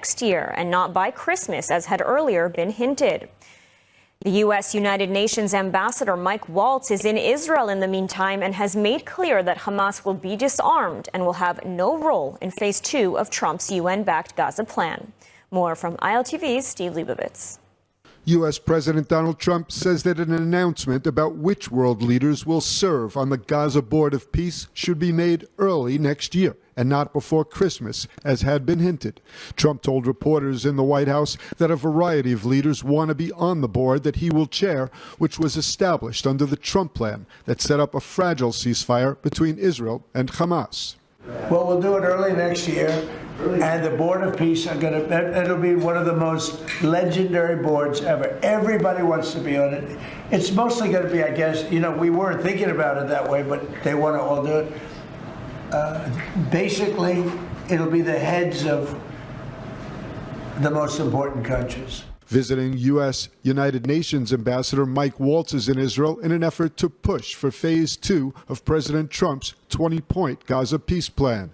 next year and not by Christmas, as had earlier been hinted. The U.S. United Nations Ambassador Mike Waltz is in Israel in the meantime and has made clear that Hamas will be disarmed and will have no role in Phase 2 of Trump's UN-backed Gaza plan. More from ILTV's Steve Leibovitz. U.S. President Donald Trump says that an announcement about which world leaders will serve on the Gaza Board of Peace should be made early next year and not before Christmas, as had been hinted. Trump told reporters in the White House that a variety of leaders want to be on the board that he will chair, which was established under the Trump plan that set up a fragile ceasefire between Israel and Hamas. Well, we'll do it early next year, and the Board of Peace it'll be one of the most legendary boards ever. Everybody wants to be on it. It's mostly going to be, I guess, we weren't thinking about it that way, but they want to all do it. Basically, it'll be the heads of the most important countries. Visiting U.S. United Nations Ambassador Mike Waltz is in Israel in an effort to push for Phase 2 of President Trump's 20-point Gaza peace plan.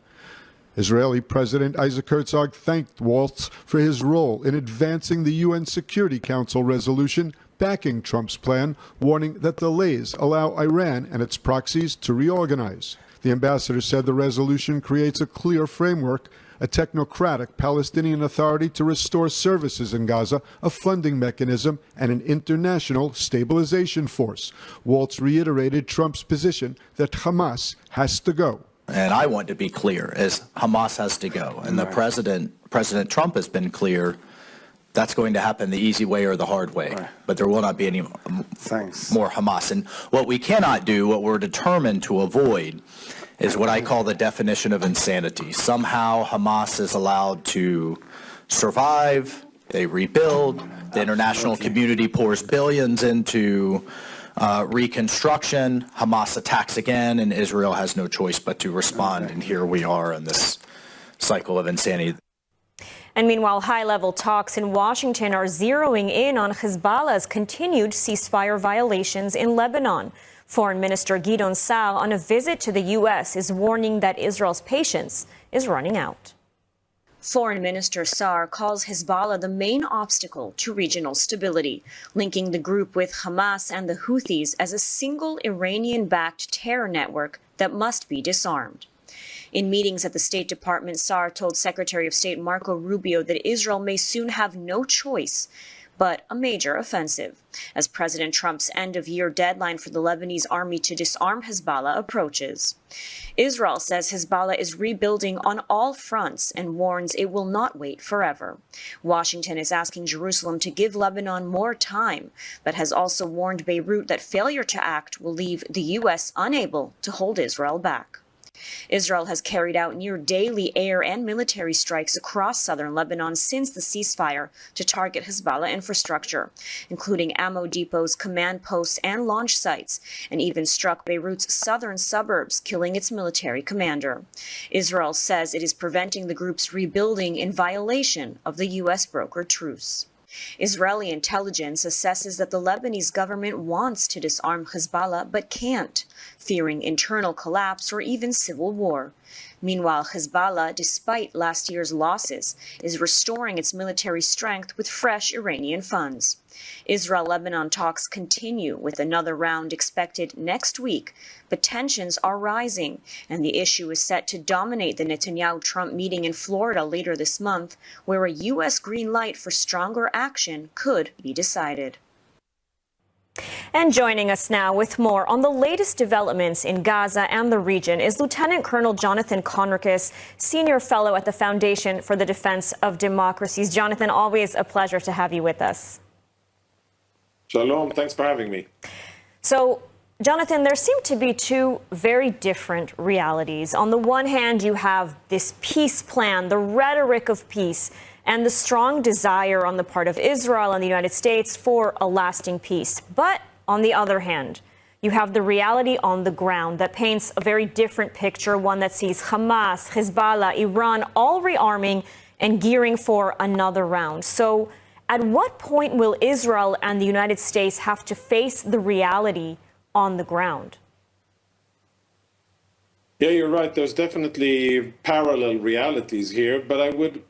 Israeli President Isaac Herzog thanked Waltz for his role in advancing the UN Security Council resolution backing Trump's plan, warning that delays allow Iran and its proxies to reorganize. The ambassador said the resolution creates a clear framework, a technocratic Palestinian Authority to restore services in Gaza, a funding mechanism, and an international stabilization force. Waltz reiterated Trump's position that Hamas has to go. And I want to be clear, as Hamas has to go. And the President Trump has been clear that's going to happen the easy way or the hard way. But there will not be any more Hamas. And what we cannot do, what we're determined to avoid, is what I call the definition of insanity. Somehow Hamas is allowed to survive, they rebuild, the international community pours billions into reconstruction, Hamas attacks again, and Israel has no choice but to respond. And here we are in this cycle of insanity. And meanwhile, high-level talks in Washington are zeroing in on Hezbollah's continued ceasefire violations in Lebanon. Foreign Minister Gideon Sa'ar, on a visit to the U.S., is warning that Israel's patience is running out. Foreign Minister Sa'ar calls Hezbollah the main obstacle to regional stability, linking the group with Hamas and the Houthis as a single Iranian-backed terror network that must be disarmed. In meetings at the State Department, Sa'ar told Secretary of State Marco Rubio that Israel may soon have no choice but a major offensive, as President Trump's end-of-year deadline for the Lebanese army to disarm Hezbollah approaches. Israel says Hezbollah is rebuilding on all fronts and warns it will not wait forever. Washington is asking Jerusalem to give Lebanon more time, but has also warned Beirut that failure to act will leave the U.S. unable to hold Israel back. Israel has carried out near daily air and military strikes across southern Lebanon since the ceasefire to target Hezbollah infrastructure, including ammo depots, command posts, and launch sites, and even struck Beirut's southern suburbs, killing its military commander. Israel says it is preventing the group's rebuilding in violation of the U.S. brokered truce. Israeli intelligence assesses that the Lebanese government wants to disarm Hezbollah but can't, fearing internal collapse or even civil war. Meanwhile, Hezbollah, despite last year's losses, is restoring its military strength with fresh Iranian funds. Israel-Lebanon talks continue, with another round expected next week, but tensions are rising, and the issue is set to dominate the Netanyahu-Trump meeting in Florida later this month, where a U.S. green light for stronger action could be decided. And joining us now with more on the latest developments in Gaza and the region is Lieutenant Colonel Jonathan Conricus, Senior Fellow at the Foundation for the Defense of Democracies. Jonathan, always a pleasure to have you with us. Shalom, thanks for having me. So, Jonathan, there seem to be two very different realities. On the one hand, you have this peace plan, the rhetoric of peace, and the strong desire on the part of Israel and the United States for a lasting peace. But on the other hand, you have the reality on the ground that paints a very different picture, one that sees Hamas, Hezbollah, Iran all rearming and gearing for another round. So at what point will Israel and the United States have to face the reality on the ground? Yeah, you're right. There's definitely parallel realities here, but I would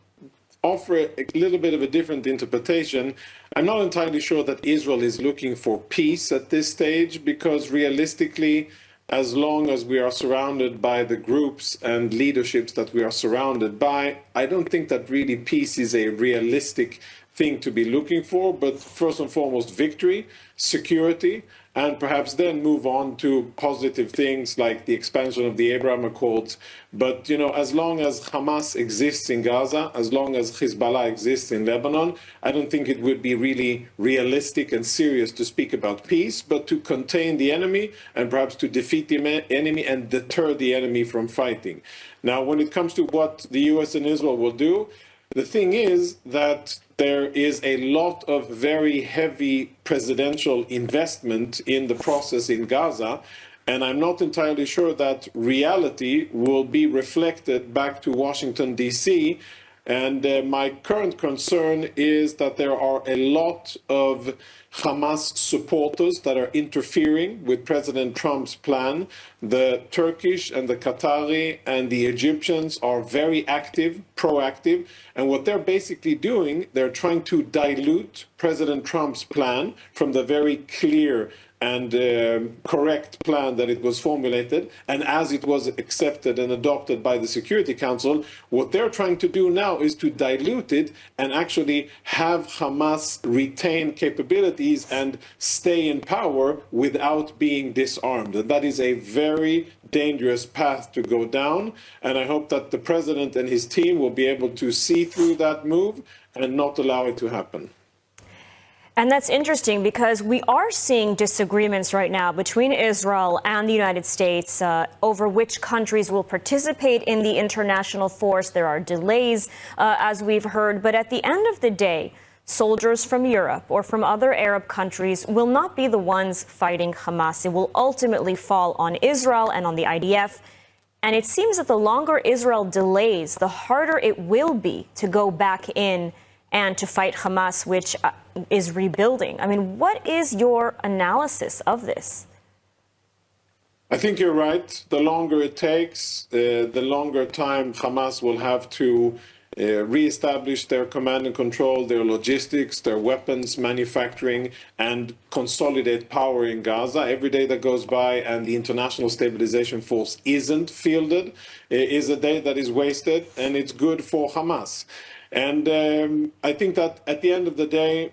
offer a little bit of a different interpretation. I'm not entirely sure that Israel is looking for peace at this stage, because realistically, as long as we are surrounded by the groups and leaderships that we are surrounded by, I don't think that really peace is a realistic thing to be looking for, but first and foremost, victory, security, and perhaps then move on to positive things like the expansion of the Abraham Accords. But, as long as Hamas exists in Gaza, as long as Hezbollah exists in Lebanon, I don't think it would be really realistic and serious to speak about peace, but to contain the enemy and perhaps to defeat the enemy and deter the enemy from fighting. Now, when it comes to what the US and Israel will do, the thing is that there is a lot of very heavy presidential investment in the process in Gaza, and I'm not entirely sure that reality will be reflected back to Washington, D.C., and my current concern is that there are a lot of Hamas supporters that are interfering with President Trump's plan. The Turkish and the Qatari and the Egyptians are very active, proactive, and what they're basically doing, they're trying to dilute President Trump's plan from the very clear and correct plan that it was formulated, and as it was accepted and adopted by the Security Council. What they're trying to do now is to dilute it and actually have Hamas retain capabilities and stay in power without being disarmed. And that is a very dangerous path to go down, and I hope that the president and his team will be able to see through that move and not allow it to happen. And that's interesting because we are seeing disagreements right now between Israel and the United States over which countries will participate in the international force. There are delays, as we've heard. But at the end of the day, soldiers from Europe or from other Arab countries will not be the ones fighting Hamas. It will ultimately fall on Israel and on the IDF. And it seems that the longer Israel delays, the harder it will be to go back in and to fight Hamas, which is rebuilding. I mean, what is your analysis of this? I think you're right. The longer it takes, the longer time Hamas will have to reestablish their command and control, their logistics, their weapons manufacturing, and consolidate power in Gaza. Every day that goes by and the International Stabilization Force isn't fielded is a day that is wasted, and it's good for Hamas. And I think that at the end of the day,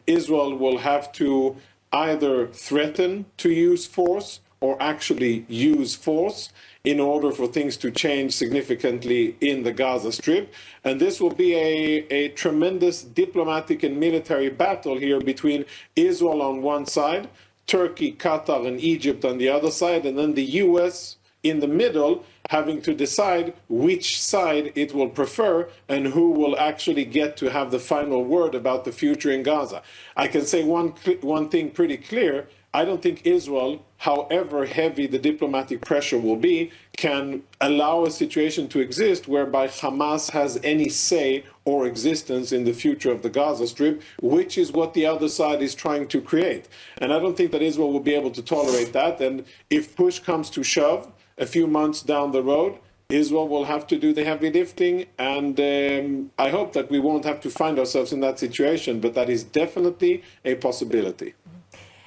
Israel will have to either threaten to use force or actually use force in order for things to change significantly in the Gaza Strip. And this will be a tremendous diplomatic and military battle here between Israel on one side, Turkey, Qatar, and Egypt on the other side, and then the US in the middle, having to decide which side it will prefer and who will actually get to have the final word about the future in Gaza. I can say one thing pretty clear. I don't think Israel, however heavy the diplomatic pressure will be, can allow a situation to exist whereby Hamas has any say or existence in the future of the Gaza Strip, which is what the other side is trying to create. And I don't think that Israel will be able to tolerate that. And if push comes to shove, a few months down the road, Israel will have to do the heavy lifting, and I hope that we won't have to find ourselves in that situation, but that is definitely a possibility.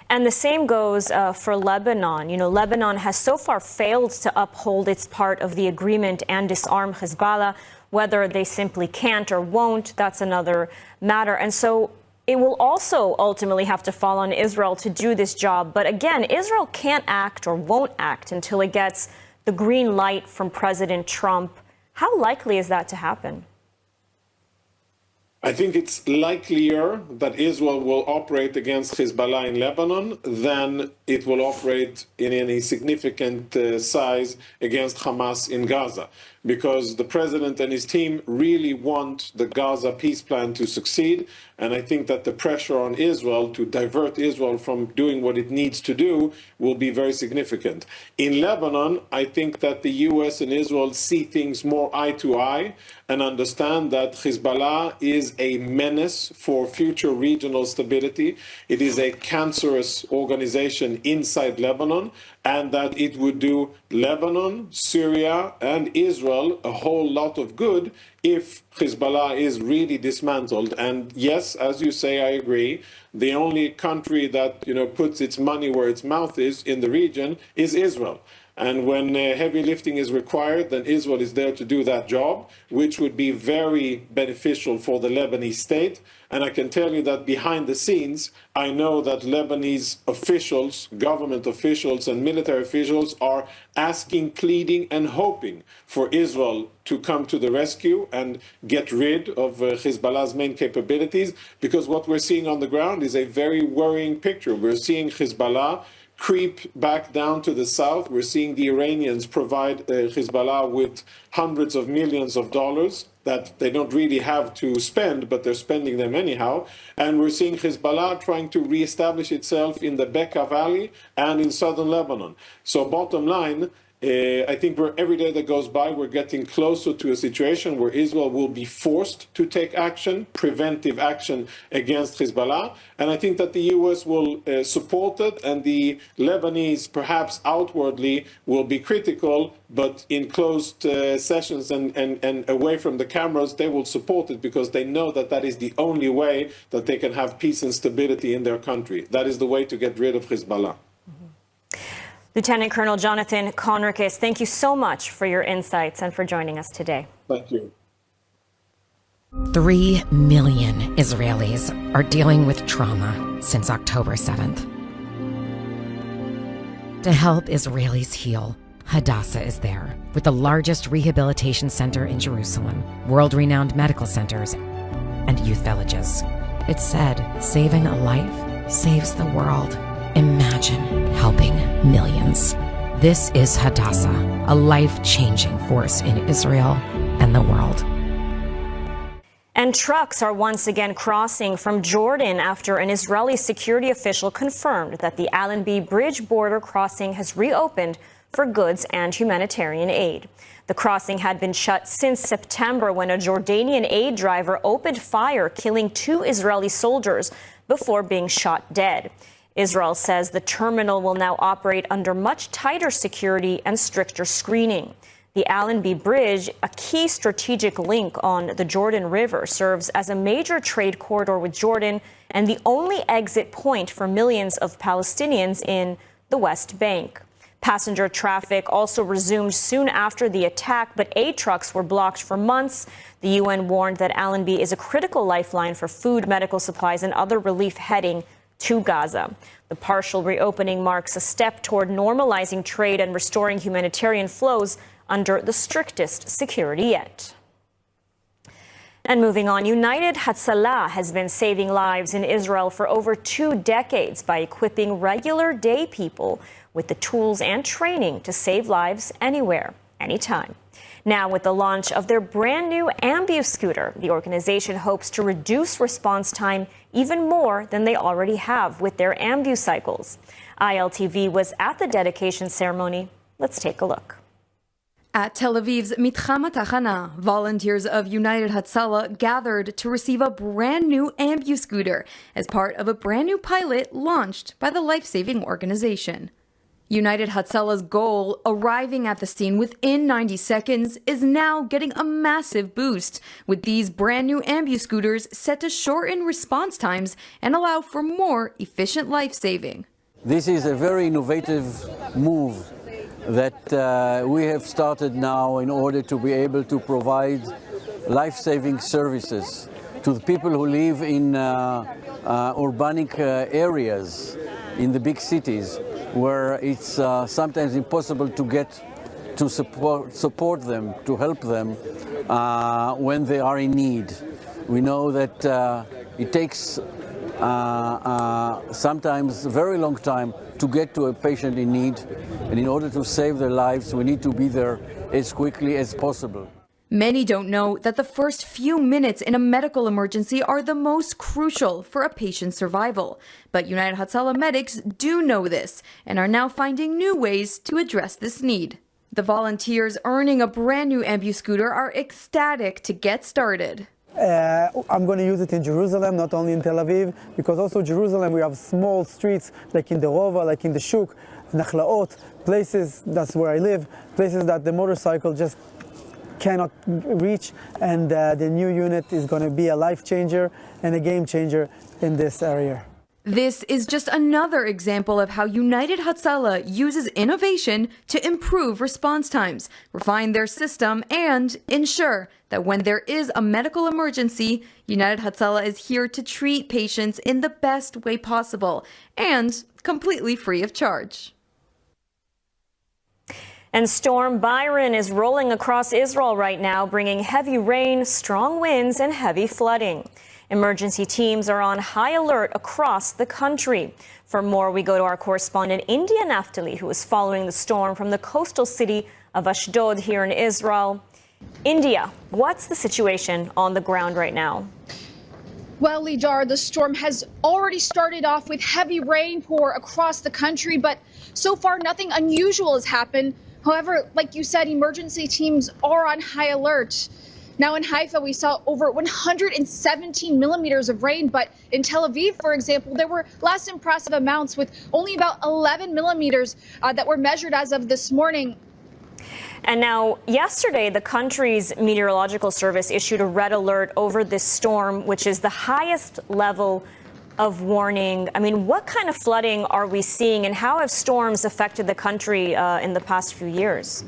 And the same goes for Lebanon. You know, Lebanon has so far failed to uphold its part of the agreement and disarm Hezbollah. Whether they simply can't or won't, that's another matter. And so it will also ultimately have to fall on Israel to do this job. But again, Israel can't act or won't act until it gets the green light from President Trump. How likely is that to happen? I think it's likelier that Israel will operate against Hezbollah in Lebanon than it will operate in any significant size against Hamas in Gaza, because the president and his team really want the Gaza peace plan to succeed. And I think that the pressure on Israel to divert Israel from doing what it needs to do will be very significant. In Lebanon, I think that the US and Israel see things more eye to eye, and understand that Hezbollah is a menace for future regional stability. It is a cancerous organization inside Lebanon, and that it would do Lebanon, Syria, and Israel a whole lot of good if Hezbollah is really dismantled. And yes, as you say, I agree, the only country that puts its money where its mouth is in the region is Israel. And when heavy lifting is required, then Israel is there to do that job, which would be very beneficial for the Lebanese state. And I can tell you that behind the scenes, I know that Lebanese officials, government officials and military officials are asking, pleading and hoping for Israel to come to the rescue and get rid of Hezbollah's main capabilities, because what we're seeing on the ground is a very worrying picture. We're seeing Hezbollah creep back down to the south. We're seeing the Iranians provide Hezbollah with hundreds of millions of dollars that they don't really have to spend, but they're spending them anyhow. And we're seeing Hezbollah trying to reestablish itself in the Bekaa Valley and in southern Lebanon. So bottom line, I think every day that goes by, we're getting closer to a situation where Israel will be forced to take action, preventive action against Hezbollah. And I think that the U.S. will support it, and the Lebanese, perhaps outwardly, will be critical, but in closed sessions and away from the cameras, they will support it because they know that that is the only way that they can have peace and stability in their country. That is the way to get rid of Hezbollah. Lieutenant Colonel Jonathan Conricus, thank you so much for your insights and for joining us today. Thank you. 3 million Israelis are dealing with trauma since October 7th. To help Israelis heal, Hadassah is there, with the largest rehabilitation center in Jerusalem, world-renowned medical centers, and youth villages. It's said, saving a life saves the world. Imagine helping millions. This is Hadassah, a life-changing force in Israel and the world. And trucks are once again crossing from Jordan after an Israeli security official confirmed that the Allenby Bridge border crossing has reopened for goods and humanitarian aid. The crossing had been shut since September when a Jordanian aid driver opened fire, killing 2 Israeli soldiers before being shot dead. Israel says the terminal will now operate under much tighter security and stricter screening. The Allenby Bridge, a key strategic link on the Jordan River, serves as a major trade corridor with Jordan and the only exit point for millions of Palestinians in the West Bank. Passenger traffic also resumed soon after the attack, but aid trucks were blocked for months. The UN warned that Allenby is a critical lifeline for food, medical supplies, and other relief heading to Gaza. The partial reopening marks a step toward normalizing trade and restoring humanitarian flows under the strictest security yet. And moving on, United Hatzalah has been saving lives in Israel for over 2 decades by equipping regular day people with the tools and training to save lives anywhere, anytime. Now, with the launch of their brand new Ambu scooter, the organization hopes to reduce response time even more than they already have with their Ambu cycles. ILTV was at the dedication ceremony. Let's take a look. At Tel Aviv's Mitcham HaTachana, volunteers of United Hatzalah gathered to receive a brand new Ambu scooter as part of a brand new pilot launched by the life-saving organization. United Hatzalah's goal, arriving at the scene within 90 seconds, is now getting a massive boost, with these brand new Ambu scooters set to shorten response times and allow for more efficient life-saving. This is a very innovative move that we have started now in order to be able to provide life-saving services to the people who live in urbanic areas in the big cities, where it's sometimes impossible to get to support them, to help them when they are in need. We know that it takes sometimes a very long time to get to a patient in need, and in order to save their lives, we need to be there as quickly as possible. Many don't know that the first few minutes in a medical emergency are the most crucial for a patient's survival. But United Hatzalah medics do know this and are now finding new ways to address this need. The volunteers earning a brand new Ambu scooter are ecstatic to get started. I'm going to use it in Jerusalem, not only in Tel Aviv, because also Jerusalem we have small streets like in the Rova, like in the Shuk, Nachlaot, places, that's where I live, places that the motorcycle just cannot reach, and the new unit is going to be a life changer and a game changer in this area. This is just another example of how United Hatzalah uses innovation to improve response times, refine their system, and ensure that when there is a medical emergency, United Hatzalah is here to treat patients in the best way possible and completely free of charge. And Storm Byron is rolling across Israel right now, bringing heavy rain, strong winds, and heavy flooding. Emergency teams are on high alert across the country. For more, we go to our correspondent, India Naftali, who is following the storm from the coastal city of Ashdod here in Israel. India, what's the situation on the ground right now? Well, Lidar, the storm has already started off with heavy rainpour across the country, but so far nothing unusual has happened. However, like you said, emergency teams are on high alert. Now in Haifa, we saw over 117 millimeters of rain, but in Tel Aviv, for example, there were less impressive amounts with only about 11 millimeters that were measured as of this morning. And now, yesterday, the country's meteorological service issued a red alert over this storm, which is the highest level of warning. I mean, what kind of flooding are we seeing, and how have storms affected the country in the past few years?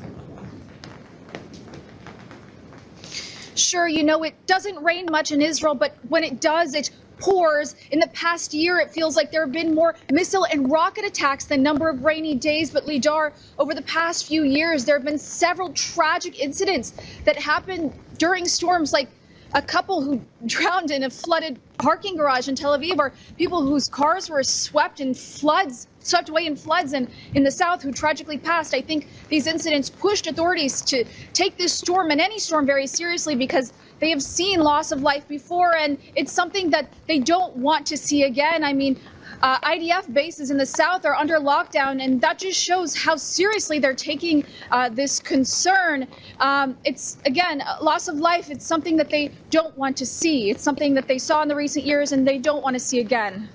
Sure, you know, it doesn't rain much in Israel, but when it does, it pours. In the past year, it feels like there have been more missile and rocket attacks than number of rainy days. But Lidar, over the past few years, there have been several tragic incidents that happened during storms, like a couple who drowned in a flooded parking garage in Tel Aviv, or people whose cars were swept away in floods, and in the south who tragically passed. I think these incidents pushed authorities to take this storm and any storm very seriously, because they have seen loss of life before, and it's something that they don't want to see again. I mean, IDF bases in the south are under lockdown, and that just shows how seriously they're taking this concern. It's, again, loss of life. It's something that they don't want to see. It's something that they saw in the recent years and they don't want to see again.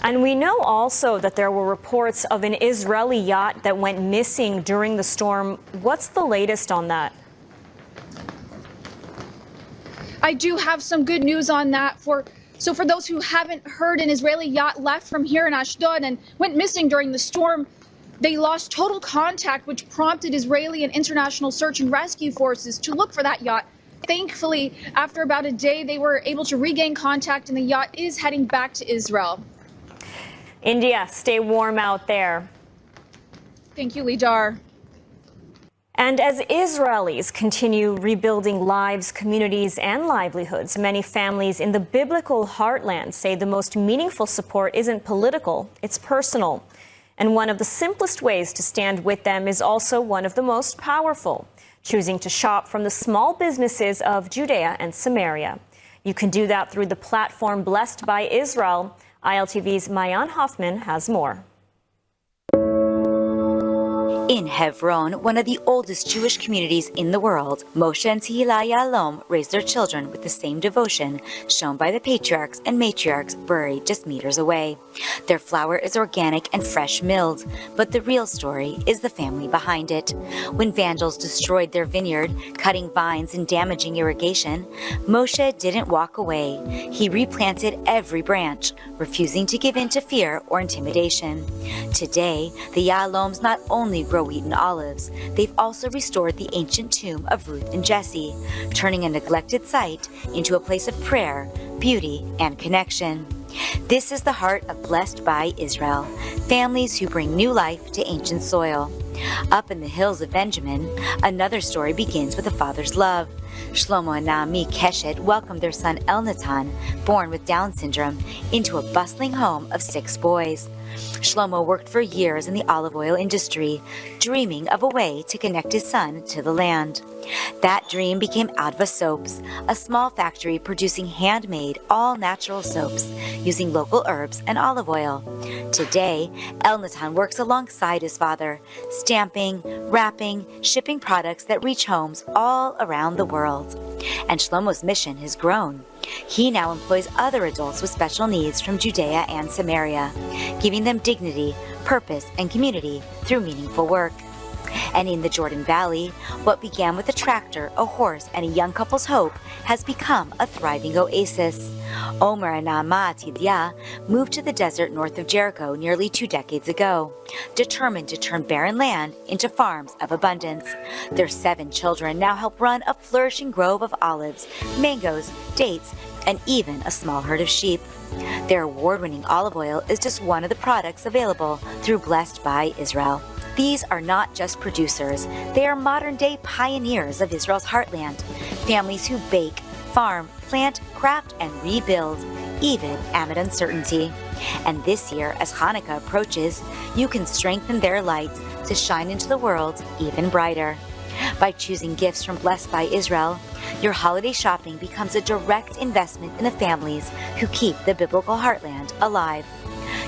And we know also that there were reports of an Israeli yacht that went missing during the storm. What's the latest on that? I do have some good news on that. For those who haven't heard, an Israeli yacht left from here in Ashdod and went missing during the storm. They lost total contact, which prompted Israeli and international search and rescue forces to look for that yacht. Thankfully, after about a day, they were able to regain contact, and the yacht is heading back to Israel. India, stay warm out there. Thank you, Lidar. And as Israelis continue rebuilding lives, communities, and livelihoods, many families in the biblical heartland say the most meaningful support isn't political, it's personal. And one of the simplest ways to stand with them is also one of the most powerful, choosing to shop from the small businesses of Judea and Samaria. You can do that through the platform Blessed by Israel. ILTV's Mayan Hoffman has more. In Hebron, one of the oldest Jewish communities in the world, Moshe and Tehillah Yahalom raised their children with the same devotion shown by the patriarchs and matriarchs buried just meters away. Their flour is organic and fresh milled, but the real story is the family behind it. When vandals destroyed their vineyard, cutting vines and damaging irrigation, Moshe didn't walk away. He replanted every branch, refusing to give in to fear or intimidation. Today, the Yahaloms not only grow wheat and olives, they've also restored the ancient tomb of Ruth and Jesse, turning a neglected site into a place of prayer, beauty, and connection. This is the heart of Blessed by Israel, families who bring new life to ancient soil. Up in the hills of Benjamin, another story begins with a father's love. Shlomo and Naomi Keshet welcomed their son Elnatan, born with Down syndrome, into a bustling home of 6 boys. Shlomo worked for years in the olive oil industry, dreaming of a way to connect his son to the land. That dream became Adva Soaps, a small factory producing handmade, all-natural soaps using local herbs and olive oil. Today, Elnatan works alongside his father, stamping, wrapping, shipping products that reach homes all around the world. And Shlomo's mission has grown. He now employs other adults with special needs from Judea and Samaria, giving them dignity, purpose, and community through meaningful work. And in the Jordan Valley, what began with a tractor, a horse, and a young couple's hope has become a thriving oasis. Omer and Naama Atidia moved to the desert north of Jericho nearly 2 decades ago, determined to turn barren land into farms of abundance. Their 7 children now help run a flourishing grove of olives, mangoes, dates, and even a small herd of sheep. Their award-winning olive oil is just one of the products available through Blessed by Israel. These are not just producers, they are modern-day pioneers of Israel's heartland, families who bake, farm, plant, craft, and rebuild, even amid uncertainty. And this year, as Hanukkah approaches, you can strengthen their light to shine into the world even brighter. By choosing gifts from Blessed by Israel, your holiday shopping becomes a direct investment in the families who keep the biblical heartland alive.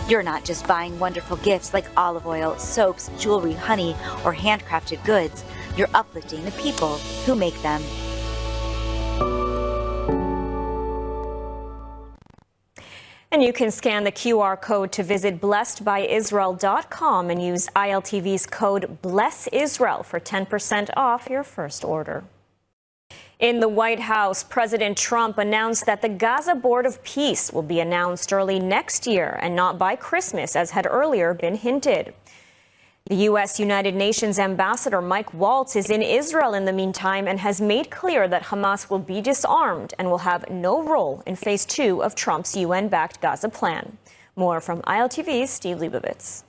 You're not just buying wonderful gifts like olive oil, soaps, jewelry, honey, or handcrafted goods. You're uplifting the people who make them. And you can scan the QR code to visit blessedbyisrael.com and use ILTV's code BLESSISRAEL for 10% off your first order. In the White House, President Trump announced that the Gaza Board of Peace will be announced early next year and not by Christmas, as had earlier been hinted. The U.S. United Nations Ambassador Mike Waltz is in Israel in the meantime and has made clear that Hamas will be disarmed and will have no role in Phase 2 of Trump's UN-backed Gaza plan. More from ILTV's Steve Leibovitz.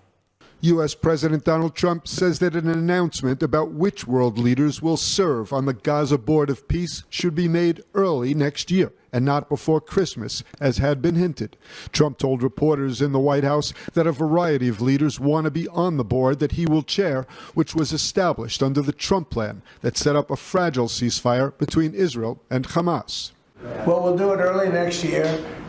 U.S. President Donald Trump says that an announcement about which world leaders will serve on the Gaza Board of Peace should be made early next year and not before Christmas, as had been hinted. Trump told reporters in the White House that a variety of leaders want to be on the board that he will chair, which was established under the Trump plan that set up a fragile ceasefire between Israel and Hamas. Well, we'll do it early next year,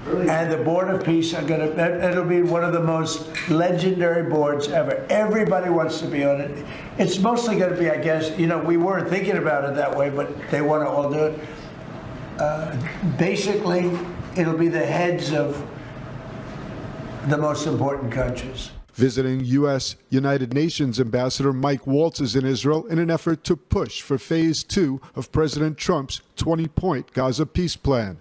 and the Board of Peace it'll be one of the most legendary boards ever. Everybody wants to be on it. It's mostly going to be, I guess, we weren't thinking about it that way, but they want to all do it. Basically, it'll be the heads of the most important countries. Visiting U.S. United Nations Ambassador Mike Waltz is in Israel in an effort to push for Phase 2 of President Trump's 20-point Gaza peace plan.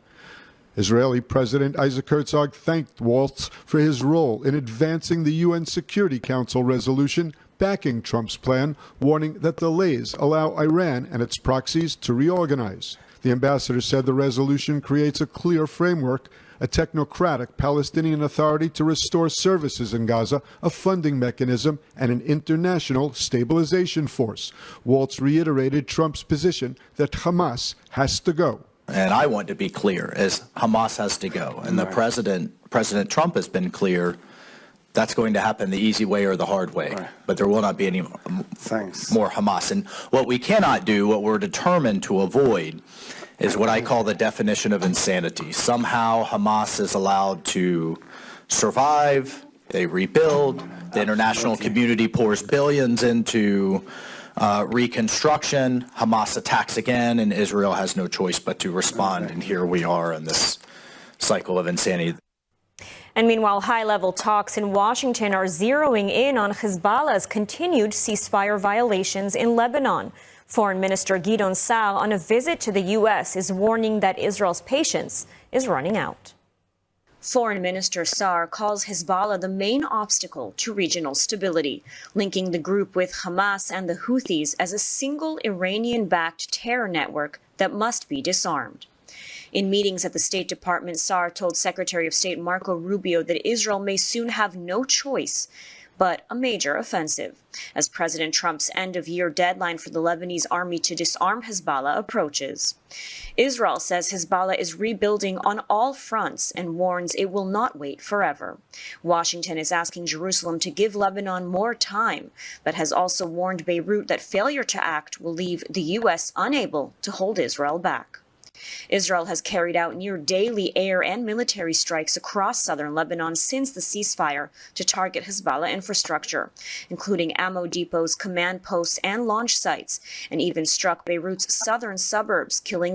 Israeli President Isaac Herzog thanked Waltz for his role in advancing the UN Security Council resolution backing Trump's plan, warning that delays allow Iran and its proxies to reorganize. The ambassador said the resolution creates a clear framework, a technocratic Palestinian Authority to restore services in Gaza, a funding mechanism, and an international stabilization force. Waltz reiterated Trump's position that Hamas has to go. And I want to be clear, as Hamas has to go. And the President Trump has been clear, that's going to happen the easy way or the hard way. Right. But there will not be any more Hamas. And what we cannot do, what we're determined to avoid, is what I call the definition of insanity. Somehow Hamas is allowed to survive, they rebuild, the international community pours billions into reconstruction, Hamas attacks again, and Israel has no choice but to respond. And here we are in this cycle of insanity. And meanwhile, high-level talks in Washington are zeroing in on Hezbollah's continued ceasefire violations in Lebanon. Foreign Minister Gideon Sa'ar, on a visit to the U.S., is warning that Israel's patience is running out. Foreign Minister Sa'ar calls Hezbollah the main obstacle to regional stability, linking the group with Hamas and the Houthis as a single Iranian-backed terror network that must be disarmed. In meetings at the State Department, Sa'ar told Secretary of State Marco Rubio that Israel may soon have no choice but a major offensive, as President Trump's end-of-year deadline for the Lebanese army to disarm Hezbollah approaches. Israel says Hezbollah is rebuilding on all fronts and warns it will not wait forever. Washington is asking Jerusalem to give Lebanon more time, but has also warned Beirut that failure to act will leave the U.S. unable to hold Israel back. Israel has carried out near daily air and military strikes across southern Lebanon since the ceasefire to target Hezbollah infrastructure, including ammo depots, command posts, and launch sites, and even struck Beirut's southern suburbs, killing its